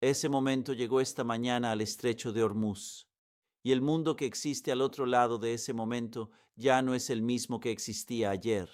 Ese momento llegó esta mañana al estrecho de Hormuz, y el mundo que existe al otro lado de ese momento ya no es el mismo que existía ayer.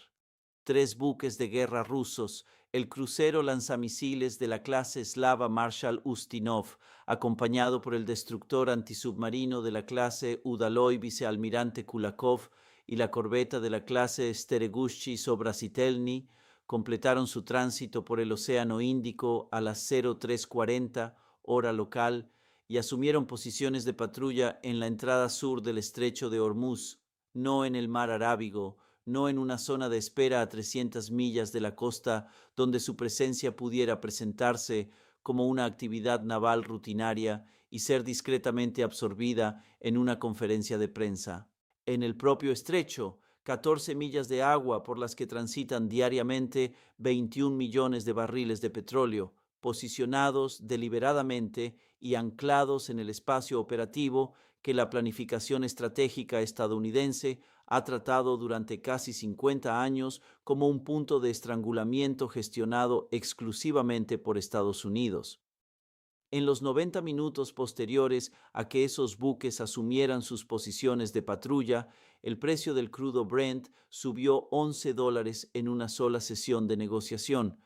Tres buques de guerra rusos, el crucero lanzamisiles de la clase eslava Marshal Ustinov, acompañado por el destructor antisubmarino de la clase Udaloy vicealmirante Kulakov y la corbeta de la clase Steregushchi Sobrasitelny, completaron su tránsito por el Océano Índico a las 03:40 hora local y asumieron posiciones de patrulla en la entrada sur del estrecho de Hormuz, no en el mar Arábigo, no en una zona de espera a 300 millas de la costa donde su presencia pudiera presentarse como una actividad naval rutinaria y ser discretamente absorbida en una conferencia de prensa. En el propio estrecho, 14 millas de agua por las que transitan diariamente 21 millones de barriles de petróleo, posicionados deliberadamente y anclados en el espacio operativo que la planificación estratégica estadounidense ha tratado durante casi 50 años como un punto de estrangulamiento gestionado exclusivamente por Estados Unidos. En los 90 minutos posteriores a que esos buques asumieran sus posiciones de patrulla, el precio del crudo Brent subió $11 en una sola sesión de negociación.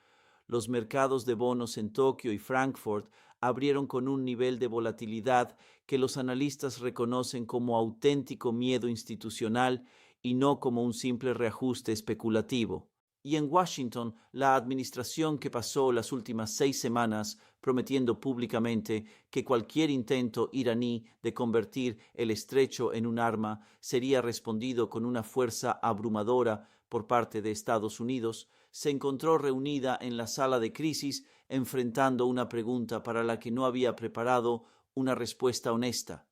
Los mercados de bonos en Tokio y Frankfurt abrieron con un nivel de volatilidad que los analistas reconocen como auténtico miedo institucional y no como un simple reajuste especulativo. Y en Washington, la administración que pasó las últimas 6 semanas prometiendo públicamente que cualquier intento iraní de convertir el estrecho en un arma sería respondido con una fuerza abrumadora por parte de Estados Unidos, se encontró reunida en la sala de crisis enfrentando una pregunta para la que no había preparado una respuesta honesta.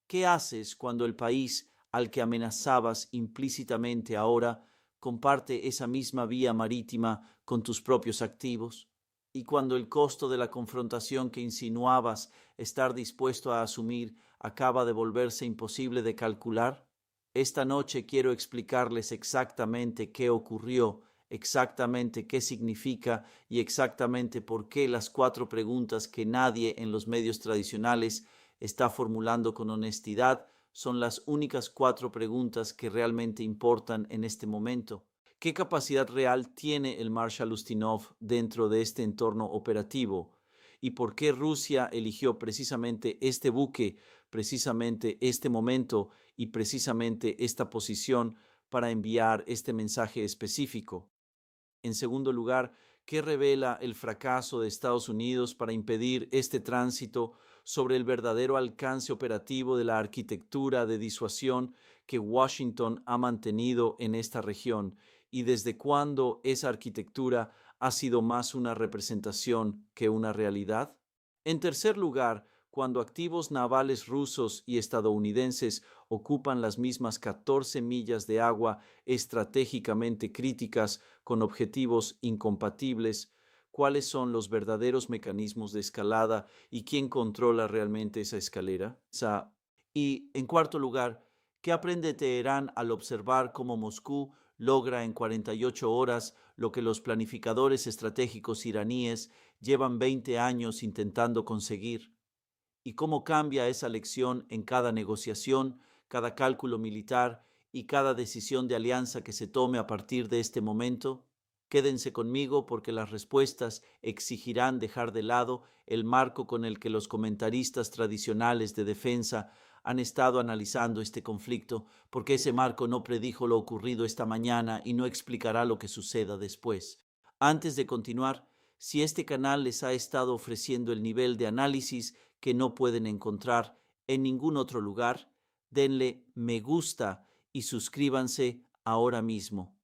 ¿Qué haces cuando el país al que amenazabas implícitamente ahora comparte esa misma vía marítima con tus propios activos? Y cuando el costo de la confrontación que insinuabas estar dispuesto a asumir acaba de volverse imposible de calcular? Esta noche quiero explicarles exactamente qué ocurrió, exactamente qué significa y exactamente por qué las 4 preguntas que nadie en los medios tradicionales está formulando con honestidad son las únicas 4 preguntas que realmente importan en este momento. ¿Qué capacidad real tiene el Marshal Ustinov dentro de este entorno operativo? ¿Y por qué Rusia eligió precisamente este buque, precisamente este momento y precisamente esta posición para enviar este mensaje específico? En segundo lugar, ¿qué revela el fracaso de Estados Unidos para impedir este tránsito sobre el verdadero alcance operativo de la arquitectura de disuasión que Washington ha mantenido en esta región y desde cuándo esa arquitectura ha sido más una representación que una realidad? En tercer lugar, cuando activos navales rusos y estadounidenses ocupan las mismas 14 millas de agua estratégicamente críticas con objetivos incompatibles, ¿cuáles son los verdaderos mecanismos de escalada y quién controla realmente esa escalera? Y en cuarto lugar, ¿qué aprende Teherán al observar cómo Moscú logra en 48 horas lo que los planificadores estratégicos iraníes llevan 20 años intentando conseguir? ¿Y cómo cambia esa lección en cada negociación, cada cálculo militar y cada decisión de alianza que se tome a partir de este momento? Quédense conmigo porque las respuestas exigirán dejar de lado el marco con el que los comentaristas tradicionales de defensa han estado analizando este conflicto, porque ese marco no predijo lo ocurrido esta mañana y no explicará lo que suceda después. Antes de continuar, si este canal les ha estado ofreciendo el nivel de análisis que no pueden encontrar en ningún otro lugar, denle me gusta y suscríbanse ahora mismo.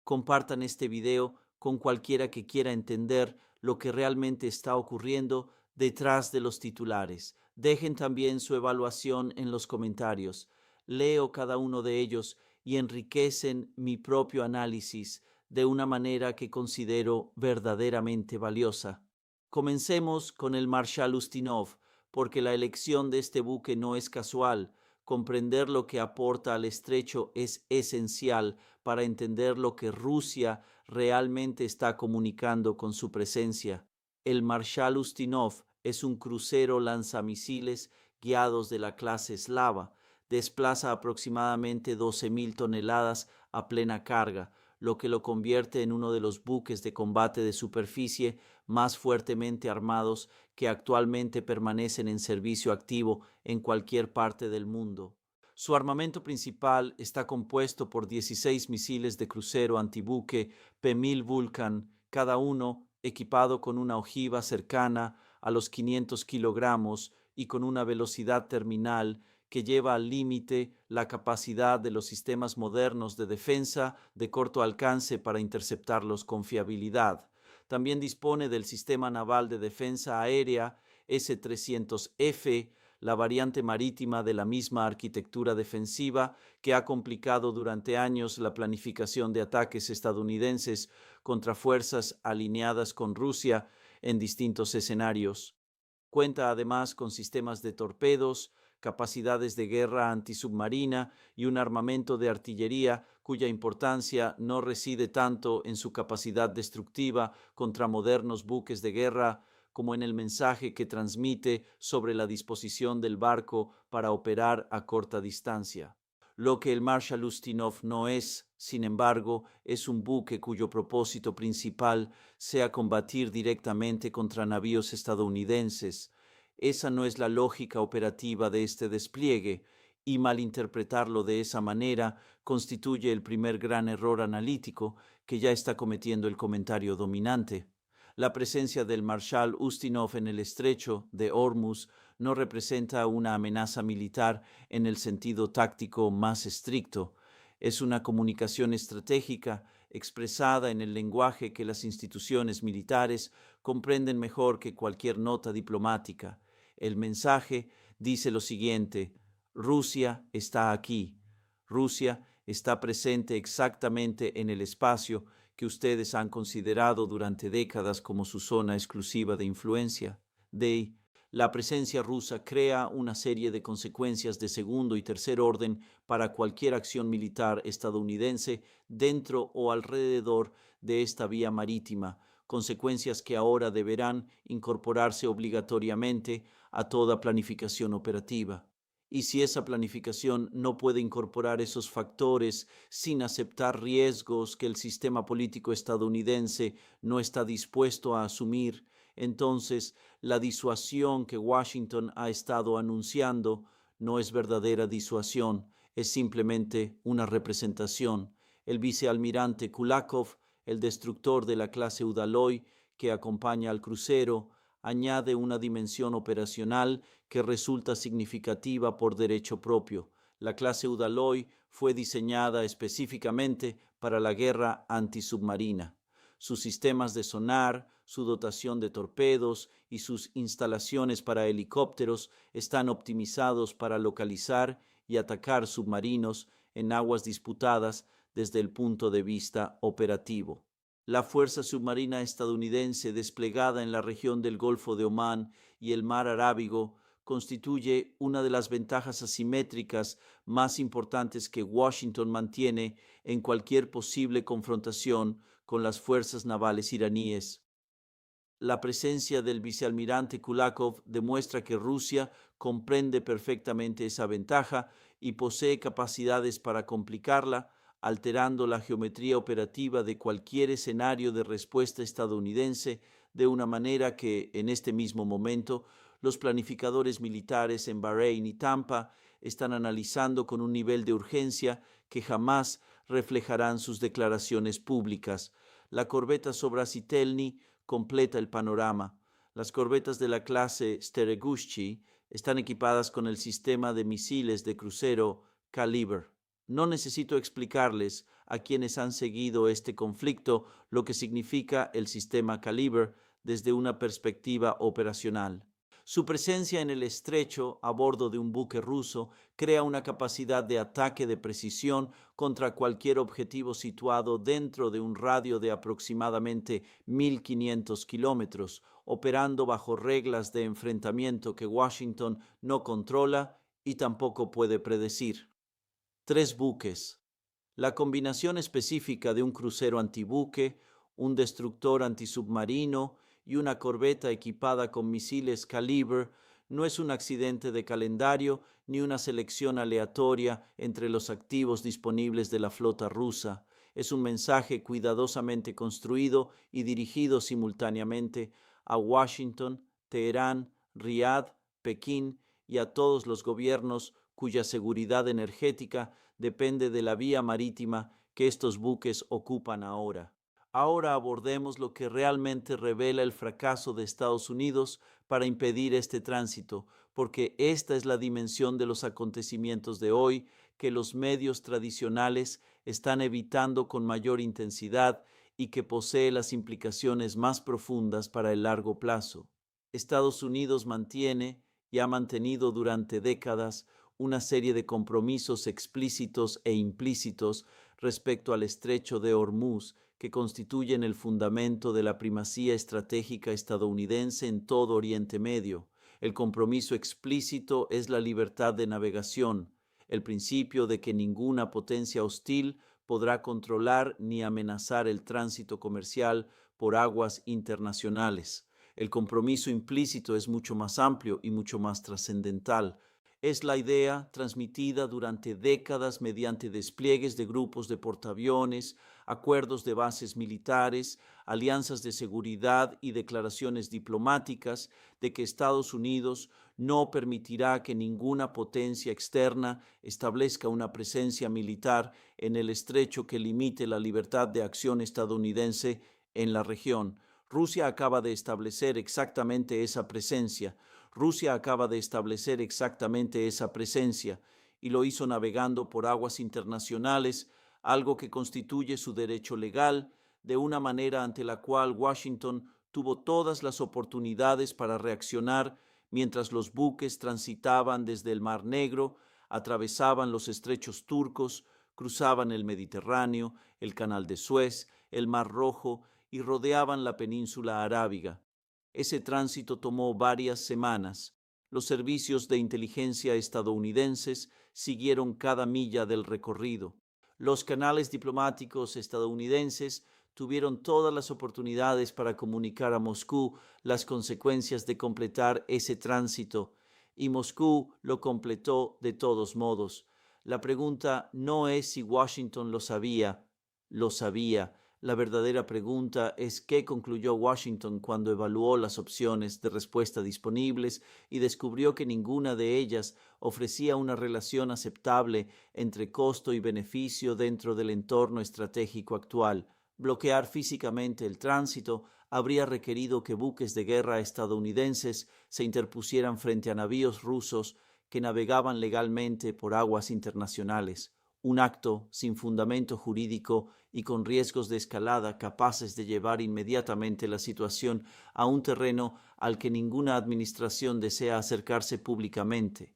Compartan este video con cualquiera que quiera entender lo que realmente está ocurriendo detrás de los titulares. Dejen también su evaluación en los comentarios. Leo cada uno de ellos y enriquecen mi propio análisis de una manera que considero verdaderamente valiosa. Comencemos con el Marshal Ustinov, porque la elección de este buque no es casual. Comprender lo que aporta al estrecho es esencial para entender lo que Rusia realmente está comunicando con su presencia. El Marshal Ustinov Es un crucero lanzamisiles guiados de la clase Slava. Desplaza aproximadamente 12.000 toneladas a plena carga, lo que lo convierte en uno de los buques de combate de superficie más fuertemente armados que actualmente permanecen en servicio activo en cualquier parte del mundo. Su armamento principal está compuesto por 16 misiles de crucero antibuque P-1000 Vulcan, cada uno equipado con una ojiva cercana a los 500 kilogramos y con una velocidad terminal que lleva al límite la capacidad de los sistemas modernos de defensa de corto alcance para interceptarlos con fiabilidad. También dispone del Sistema Naval de Defensa Aérea S-300F, la variante marítima de la misma arquitectura defensiva que ha complicado durante años la planificación de ataques estadounidenses contra fuerzas alineadas con Rusia en distintos escenarios. Cuenta además con sistemas de torpedos, capacidades de guerra antisubmarina y un armamento de artillería cuya importancia no reside tanto en su capacidad destructiva contra modernos buques de guerra como en el mensaje que transmite sobre la disposición del barco para operar a corta distancia. Lo que el Marshal Ustinov no es, sin embargo, es un buque cuyo propósito principal sea combatir directamente contra navíos estadounidenses. Esa no es la lógica operativa de este despliegue, y malinterpretarlo de esa manera constituye el primer gran error analítico que ya está cometiendo el comentario dominante. La presencia del Marshal Ustinov en el estrecho de Hormuz no representa una amenaza militar en el sentido táctico más estricto. Es una comunicación estratégica expresada en el lenguaje que las instituciones militares comprenden mejor que cualquier nota diplomática. El mensaje dice lo siguiente: Rusia está aquí. Rusia está presente exactamente en el espacio que ustedes han considerado durante décadas como su zona exclusiva de influencia. La presencia rusa crea una serie de consecuencias de segundo y tercer orden para cualquier acción militar estadounidense dentro o alrededor de esta vía marítima, consecuencias que ahora deberán incorporarse obligatoriamente a toda planificación operativa. Y si esa planificación no puede incorporar esos factores sin aceptar riesgos que el sistema político estadounidense no está dispuesto a asumir, entonces la disuasión que Washington ha estado anunciando no es verdadera disuasión, es simplemente una representación. El vicealmirante Kulakov, el destructor de la clase Udaloy que acompaña al crucero, añade una dimensión operacional que resulta significativa por derecho propio. La clase Udaloy fue diseñada específicamente para la guerra antisubmarina. Sus sistemas de sonar, su dotación de torpedos y sus instalaciones para helicópteros están optimizados para localizar y atacar submarinos en aguas disputadas desde el punto de vista operativo. La fuerza submarina estadounidense desplegada en la región del Golfo de Omán y el Mar Arábigo constituye una de las ventajas asimétricas más importantes que Washington mantiene en cualquier posible confrontación con las fuerzas navales iraníes. La presencia del vicealmirante Kulakov demuestra que Rusia comprende perfectamente esa ventaja y posee capacidades para complicarla, alterando la geometría operativa de cualquier escenario de respuesta estadounidense de una manera que, en este mismo momento, los planificadores militares en Bahrein y Tampa están analizando con un nivel de urgencia que jamás reflejarán sus declaraciones públicas. La corbeta Sobrasitelny completa el panorama. Las corbetas de la clase Steregushchi están equipadas con el sistema de misiles de crucero Kaliber. No necesito explicarles a quienes han seguido este conflicto lo que significa el sistema Kaliber desde una perspectiva operacional. Su presencia en el estrecho a bordo de un buque ruso crea una capacidad de ataque de precisión contra cualquier objetivo situado dentro de un radio de aproximadamente 1.500 kilómetros, operando bajo reglas de enfrentamiento que Washington no controla y tampoco puede predecir. 3 buques. La combinación específica de un crucero antibuque, un destructor antisubmarino y una corbeta equipada con misiles Calibre no es un accidente de calendario ni una selección aleatoria entre los activos disponibles de la flota rusa. Es un mensaje cuidadosamente construido y dirigido simultáneamente a Washington, Teherán, Riad, Pekín y a todos los gobiernos cuya seguridad energética depende de la vía marítima que estos buques ocupan ahora. Ahora abordemos lo que realmente revela el fracaso de Estados Unidos para impedir este tránsito, porque esta es la dimensión de los acontecimientos de hoy que los medios tradicionales están evitando con mayor intensidad y que posee las implicaciones más profundas para el largo plazo. Estados Unidos mantiene y ha mantenido durante décadas una serie de compromisos explícitos e implícitos respecto al estrecho de Hormuz, que constituyen el fundamento de la primacía estratégica estadounidense en todo Oriente Medio. El compromiso explícito es la libertad de navegación, el principio de que ninguna potencia hostil podrá controlar ni amenazar el tránsito comercial por aguas internacionales. El compromiso implícito es mucho más amplio y mucho más trascendental. Es la idea transmitida durante décadas mediante despliegues de grupos de portaaviones, acuerdos de bases militares, alianzas de seguridad y declaraciones diplomáticas de que Estados Unidos no permitirá que ninguna potencia externa establezca una presencia militar en el estrecho que limite la libertad de acción estadounidense en la región. Rusia acaba de establecer exactamente esa presencia. Rusia acaba de establecer exactamente esa presencia y lo hizo navegando por aguas internacionales, algo que constituye su derecho legal, de una manera ante la cual Washington tuvo todas las oportunidades para reaccionar mientras los buques transitaban desde el Mar Negro, atravesaban los estrechos turcos, cruzaban el Mediterráneo, el Canal de Suez, el Mar Rojo y rodeaban la península arábiga. Ese tránsito tomó varias semanas. Los servicios de inteligencia estadounidenses siguieron cada milla del recorrido. Los canales diplomáticos estadounidenses tuvieron todas las oportunidades para comunicar a Moscú las consecuencias de completar ese tránsito, y Moscú lo completó de todos modos. La pregunta no es si Washington lo sabía. La verdadera pregunta es qué concluyó Washington cuando evaluó las opciones de respuesta disponibles y descubrió que ninguna de ellas ofrecía una relación aceptable entre costo y beneficio dentro del entorno estratégico actual. Bloquear físicamente el tránsito habría requerido que buques de guerra estadounidenses se interpusieran frente a navíos rusos que navegaban legalmente por aguas internacionales, un acto sin fundamento jurídico y con riesgos de escalada capaces de llevar inmediatamente la situación a un terreno al que ninguna administración desea acercarse públicamente.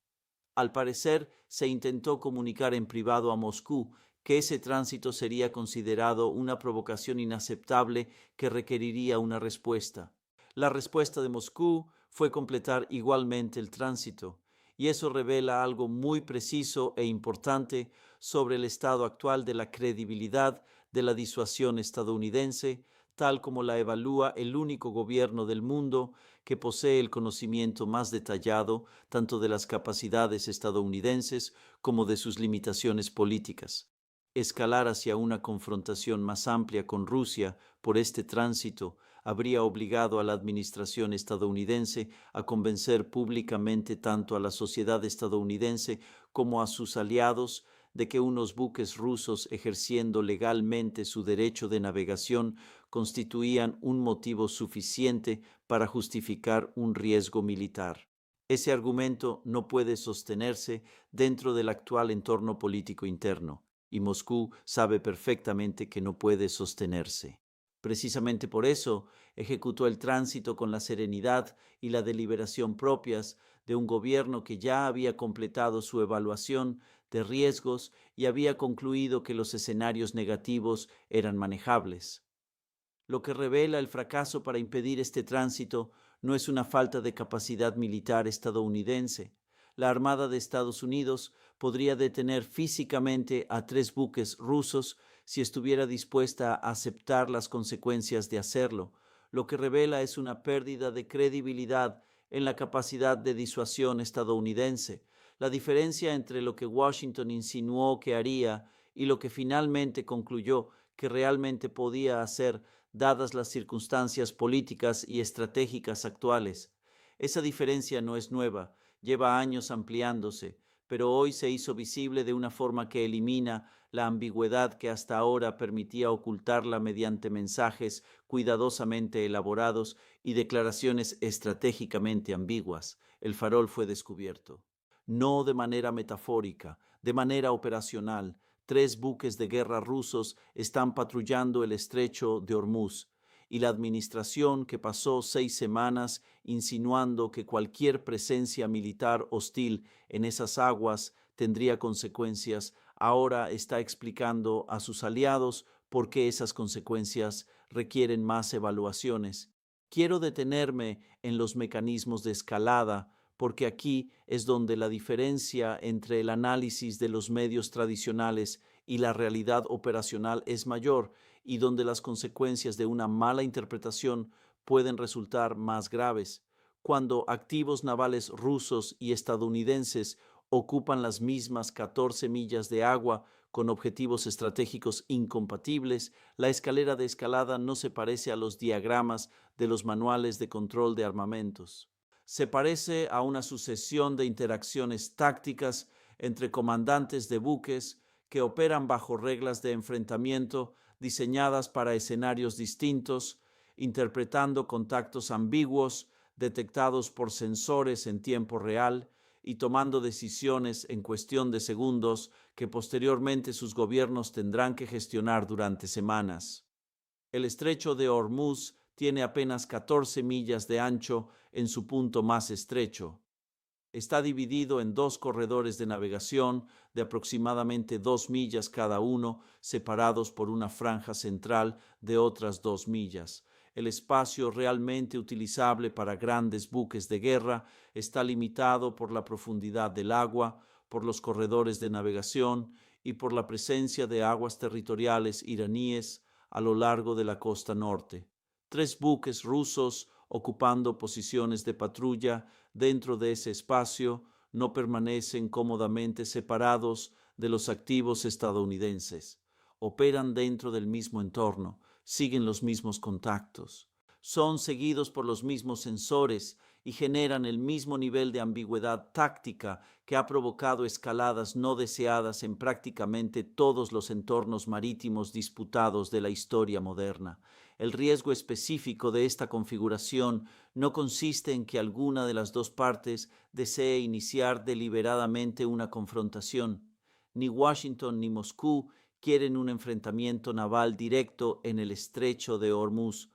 Al parecer, se intentó comunicar en privado a Moscú que ese tránsito sería considerado una provocación inaceptable que requeriría una respuesta. La respuesta de Moscú fue completar igualmente el tránsito, y eso revela algo muy preciso e importante sobre el estado actual de la credibilidad de la disuasión estadounidense, tal como la evalúa el único gobierno del mundo que posee el conocimiento más detallado tanto de las capacidades estadounidenses como de sus limitaciones políticas. Escalar hacia una confrontación más amplia con Rusia por este tránsito habría obligado a la administración estadounidense a convencer públicamente tanto a la sociedad estadounidense como a sus aliados de que unos buques rusos ejerciendo legalmente su derecho de navegación constituían un motivo suficiente para justificar un riesgo militar. Ese argumento no puede sostenerse dentro del actual entorno político interno, y Moscú sabe perfectamente que no puede sostenerse. Precisamente por eso ejecutó el tránsito con la serenidad y la deliberación propias de un gobierno que ya había completado su evaluación de riesgos y había concluido que los escenarios negativos eran manejables. Lo que revela el fracaso para impedir este tránsito no es una falta de capacidad militar estadounidense. La Armada de Estados Unidos podría detener físicamente a 3 buques rusos si estuviera dispuesta a aceptar las consecuencias de hacerlo. Lo que revela es una pérdida de credibilidad en la capacidad de disuasión estadounidense. La diferencia entre lo que Washington insinuó que haría y lo que finalmente concluyó que realmente podía hacer, dadas las circunstancias políticas y estratégicas actuales. Esa diferencia no es nueva, lleva años ampliándose, pero hoy se hizo visible de una forma que elimina la ambigüedad que hasta ahora permitía ocultarla mediante mensajes cuidadosamente elaborados y declaraciones estratégicamente ambiguas. El farol fue descubierto. No de manera metafórica, de manera operacional. 3 buques de guerra rusos están patrullando el estrecho de Hormuz, y la administración, que pasó 6 semanas insinuando que cualquier presencia militar hostil en esas aguas tendría consecuencias, ahora está explicando a sus aliados por qué esas consecuencias requieren más evaluaciones. Quiero detenerme en los mecanismos de escalada, porque aquí es donde la diferencia entre el análisis de los medios tradicionales y la realidad operacional es mayor, y donde las consecuencias de una mala interpretación pueden resultar más graves. Cuando activos navales rusos y estadounidenses ocupan las mismas 14 millas de agua con objetivos estratégicos incompatibles, la escalera de escalada no se parece a los diagramas de los manuales de control de armamentos. Se parece a una sucesión de interacciones tácticas entre comandantes de buques que operan bajo reglas de enfrentamiento diseñadas para escenarios distintos, interpretando contactos ambiguos detectados por sensores en tiempo real y tomando decisiones en cuestión de segundos que posteriormente sus gobiernos tendrán que gestionar durante semanas. El estrecho de Hormuz tiene apenas 14 millas de ancho en su punto más estrecho. Está dividido en 2 corredores de navegación de aproximadamente 2 millas cada uno, separados por una franja central de otras 2 millas. El espacio realmente utilizable para grandes buques de guerra está limitado por la profundidad del agua, por los corredores de navegación y por la presencia de aguas territoriales iraníes a lo largo de la costa norte. 3 buques rusos ocupando posiciones de patrulla dentro de ese espacio no permanecen cómodamente separados de los activos estadounidenses. Operan dentro del mismo entorno, siguen los mismos contactos, son seguidos por los mismos sensores y generan el mismo nivel de ambigüedad táctica que ha provocado escaladas no deseadas en prácticamente todos los entornos marítimos disputados de la historia moderna. El riesgo específico de esta configuración no consiste en que alguna de las dos partes desee iniciar deliberadamente una confrontación. Ni Washington ni Moscú quieren un enfrentamiento naval directo en el estrecho de Hormuz.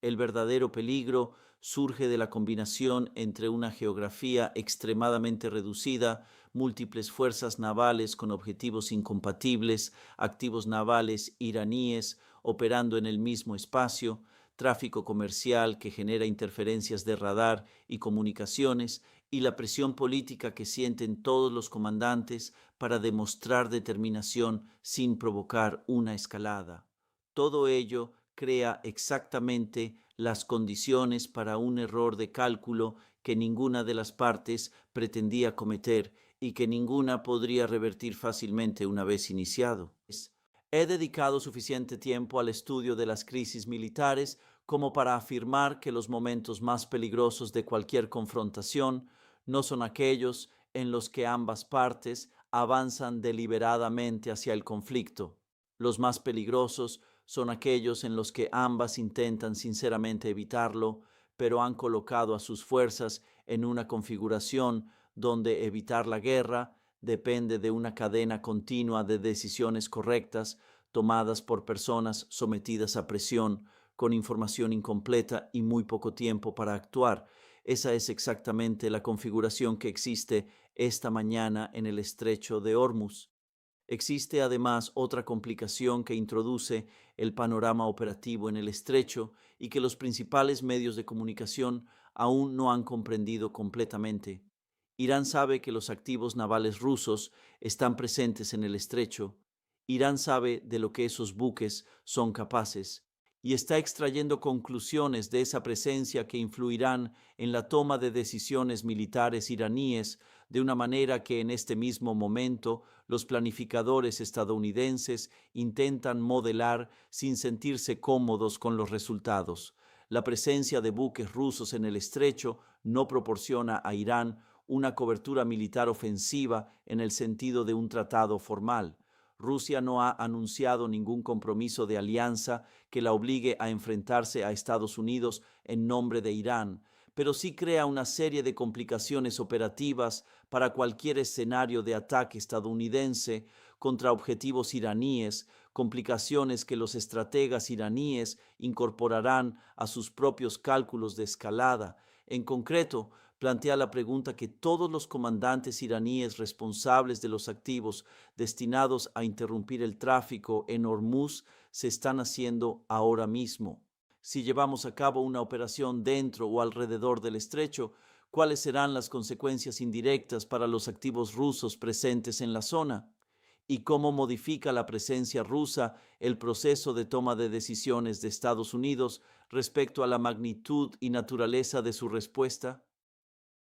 El verdadero peligro surge de la combinación entre una geografía extremadamente reducida, múltiples fuerzas navales con objetivos incompatibles, activos navales iraníes operando en el mismo espacio, tráfico comercial que genera interferencias de radar y comunicaciones, y la presión política que sienten todos los comandantes para demostrar determinación sin provocar una escalada. Todo ello crea exactamente las condiciones para un error de cálculo que ninguna de las partes pretendía cometer y que ninguna podría revertir fácilmente una vez iniciado. He dedicado suficiente tiempo al estudio de las crisis militares como para afirmar que los momentos más peligrosos de cualquier confrontación no son aquellos en los que ambas partes avanzan deliberadamente hacia el conflicto. Los más peligrosos son aquellos en los que ambas intentan sinceramente evitarlo, pero han colocado a sus fuerzas en una configuración donde evitar la guerra depende de una cadena continua de decisiones correctas tomadas por personas sometidas a presión, con información incompleta y muy poco tiempo para actuar. Esa es exactamente la configuración que existe esta mañana en el estrecho de Hormuz. Existe además otra complicación que introduce el panorama operativo en el estrecho y que los principales medios de comunicación aún no han comprendido completamente. Irán sabe que los activos navales rusos están presentes en el estrecho. Irán sabe de lo que esos buques son capaces. y está extrayendo conclusiones de esa presencia que influirán en la toma de decisiones militares iraníes de una manera que en este mismo momento los planificadores estadounidenses intentan modelar sin sentirse cómodos con los resultados. La presencia de buques rusos en el estrecho no proporciona a Irán una cobertura militar ofensiva en el sentido de un tratado formal. Rusia no ha anunciado ningún compromiso de alianza que la obligue a enfrentarse a Estados Unidos en nombre de Irán, pero sí crea una serie de complicaciones operativas para cualquier escenario de ataque estadounidense contra objetivos iraníes, complicaciones que los estrategas iraníes incorporarán a sus propios cálculos de escalada. En concreto, plantea la pregunta que todos los comandantes iraníes responsables de los activos destinados a interrumpir el tráfico en Hormuz se están haciendo ahora mismo. Si llevamos a cabo una operación dentro o alrededor del estrecho, ¿cuáles serán las consecuencias indirectas para los activos rusos presentes en la zona? ¿Y cómo modifica la presencia rusa el proceso de toma de decisiones de Estados Unidos respecto a la magnitud y naturaleza de su respuesta?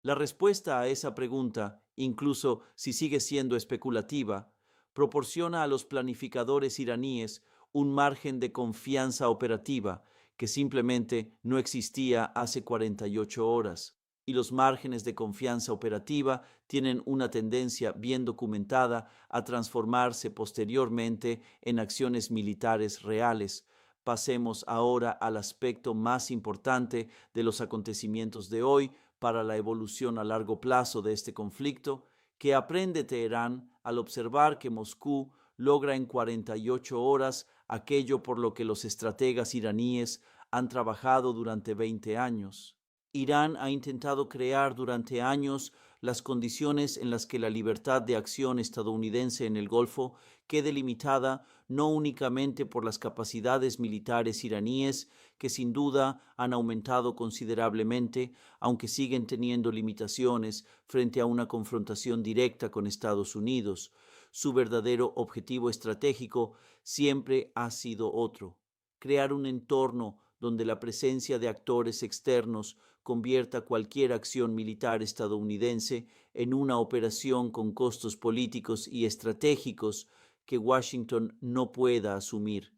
La respuesta a esa pregunta, incluso si sigue siendo especulativa, proporciona a los planificadores iraníes un margen de confianza operativa que simplemente no existía hace 48 horas. Y los márgenes de confianza operativa tienen una tendencia bien documentada a transformarse posteriormente en acciones militares reales. Pasemos ahora al aspecto más importante de los acontecimientos de hoy para la evolución a largo plazo de este conflicto, que aprende Teherán al observar que Moscú logra en 48 horas aquello por lo que los estrategas iraníes han trabajado durante 20 años. Irán ha intentado crear durante años las condiciones en las que la libertad de acción estadounidense en el Golfo quede limitada no únicamente por las capacidades militares iraníes, que sin duda han aumentado considerablemente, aunque siguen teniendo limitaciones frente a una confrontación directa con Estados Unidos. Su verdadero objetivo estratégico siempre ha sido otro: crear un entorno donde la presencia de actores externos convierta cualquier acción militar estadounidense en una operación con costos políticos y estratégicos que Washington no pueda asumir.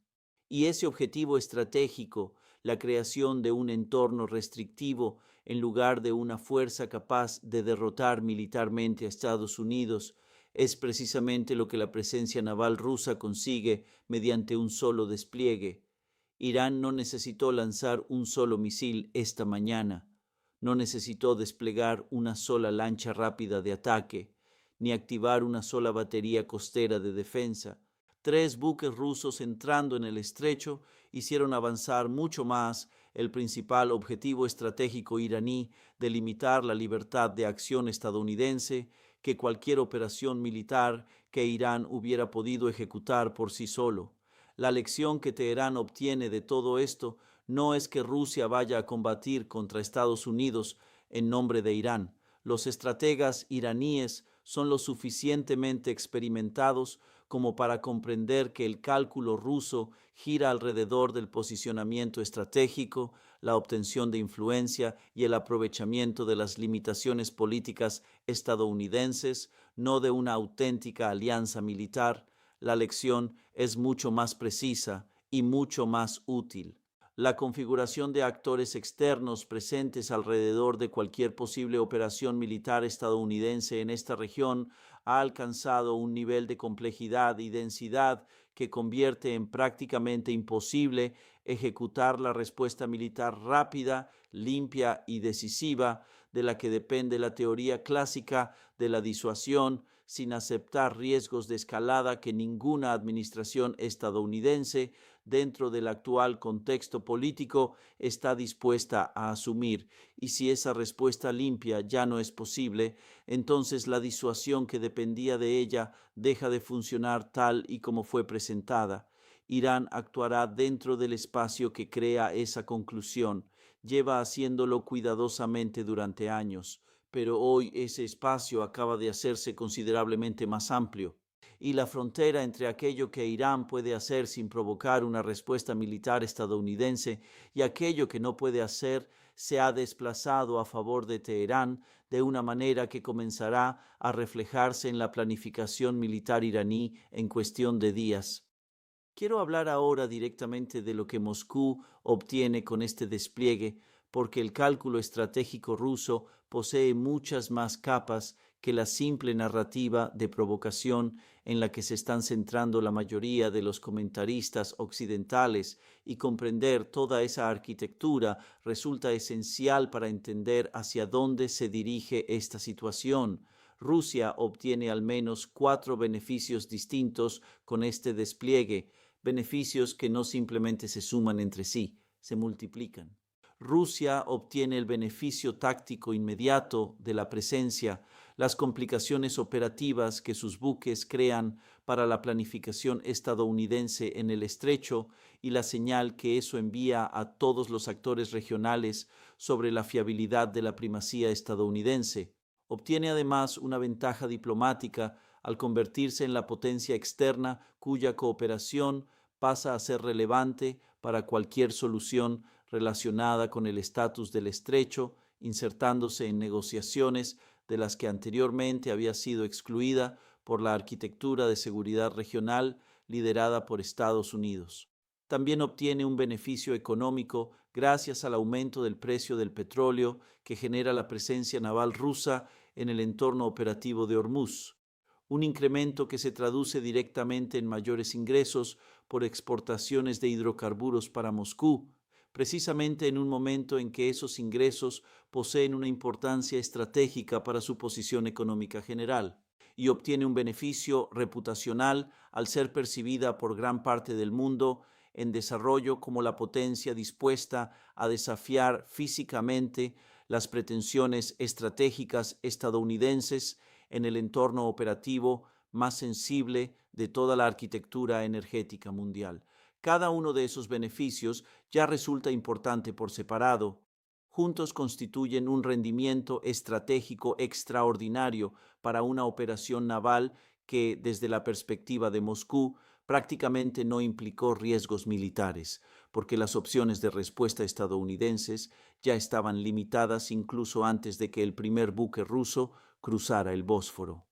Y ese objetivo estratégico, la creación de un entorno restrictivo en lugar de una fuerza capaz de derrotar militarmente a Estados Unidos, es precisamente lo que la presencia naval rusa consigue mediante un solo despliegue. Irán no necesitó lanzar un solo misil esta mañana, no necesitó desplegar una sola lancha rápida de ataque, ni activar una sola batería costera de defensa. 3 buques rusos entrando en el estrecho hicieron avanzar mucho más el principal objetivo estratégico iraní de limitar la libertad de acción estadounidense que cualquier operación militar que Irán hubiera podido ejecutar por sí solo. La lección que Teherán obtiene de todo esto no es que Rusia vaya a combatir contra Estados Unidos en nombre de Irán. Los estrategas iraníes son lo suficientemente experimentados como para comprender que el cálculo ruso gira alrededor del posicionamiento estratégico, la obtención de influencia y el aprovechamiento de las limitaciones políticas estadounidenses, no de una auténtica alianza militar. La lección es mucho más precisa y mucho más útil. La configuración de actores externos presentes alrededor de cualquier posible operación militar estadounidense en esta región ha alcanzado un nivel de complejidad y densidad que convierte en prácticamente imposible ejecutar la respuesta militar rápida, limpia y decisiva de la que depende la teoría clásica de la disuasión, sin aceptar riesgos de escalada que ninguna administración estadounidense dentro del actual contexto político está dispuesta a asumir. Y si esa respuesta limpia ya no es posible, entonces la disuasión que dependía de ella deja de funcionar tal y como fue presentada. Irán actuará dentro del espacio que crea esa conclusión. Lleva haciéndolo cuidadosamente durante años, pero hoy ese espacio acaba de hacerse considerablemente más amplio. y la frontera entre aquello que Irán puede hacer sin provocar una respuesta militar estadounidense y aquello que no puede hacer se ha desplazado a favor de Teherán de una manera que comenzará a reflejarse en la planificación militar iraní en cuestión de días. Quiero hablar ahora directamente de lo que Moscú obtiene con este despliegue, porque el cálculo estratégico ruso posee muchas más capas que la simple narrativa de provocación en la que se están centrando la mayoría de los comentaristas occidentales, y comprender toda esa arquitectura resulta esencial para entender hacia dónde se dirige esta situación. Rusia obtiene al menos 4 beneficios distintos con este despliegue, beneficios que no simplemente se suman entre sí, se multiplican. Rusia obtiene el beneficio táctico inmediato de la presencia, las complicaciones operativas que sus buques crean para la planificación estadounidense en el estrecho y la señal que eso envía a todos los actores regionales sobre la fiabilidad de la primacía estadounidense. Obtiene además una ventaja diplomática al convertirse en la potencia externa cuya cooperación pasa a ser relevante para cualquier solución relacionada con el estatus del estrecho, insertándose en negociaciones de las que anteriormente había sido excluida por la arquitectura de seguridad regional liderada por Estados Unidos. También obtiene un beneficio económico gracias al aumento del precio del petróleo que genera la presencia naval rusa en el entorno operativo de Hormuz, un incremento que se traduce directamente en mayores ingresos por exportaciones de hidrocarburos para Moscú, precisamente en un momento en que esos ingresos poseen una importancia estratégica para su posición económica general, y obtiene un beneficio reputacional al ser percibida por gran parte del mundo en desarrollo como la potencia dispuesta a desafiar físicamente las pretensiones estratégicas estadounidenses en el entorno operativo más sensible de toda la arquitectura energética mundial. Cada uno de esos beneficios ya resulta importante por separado. Juntos constituyen un rendimiento estratégico extraordinario para una operación naval que, desde la perspectiva de Moscú, prácticamente no implicó riesgos militares, porque las opciones de respuesta estadounidenses ya estaban limitadas incluso antes de que el primer buque ruso cruzara el Bósforo.